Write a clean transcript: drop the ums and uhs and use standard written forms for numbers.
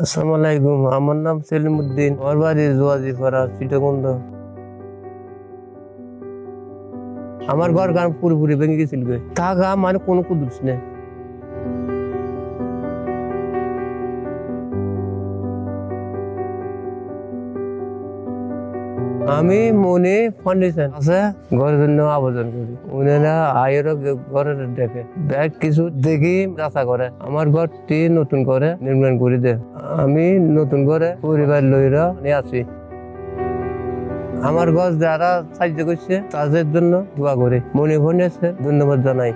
আসসালামু আলাইকুম, আমার নাম সেলিম উদ্দিন। আমার বাড়ি জোয়াজিপাড়া, চিটাগঞ্জ। আমার ঘর গান পুরোপুরি ভেঙে গেছিল। তা গা মানে কোনো কুদুস নেই। আমি মনে ফাউন্ডেশন আছে ঘরের জন্য আবেদন করি। উনারা আয়েরও ঘরের দেখে ব্যাগ কিছু দেখি আশা করে আমার ঘরটি নতুন করে নির্মাণ করে দেয়। আমি নতুন করে পরিবার লইরা নিয়ে আসি। আমার ঘর যারা সাহায্য করছে তাদের জন্য দোয়া করে মনে ফোন ধন্যবাদ জানাই।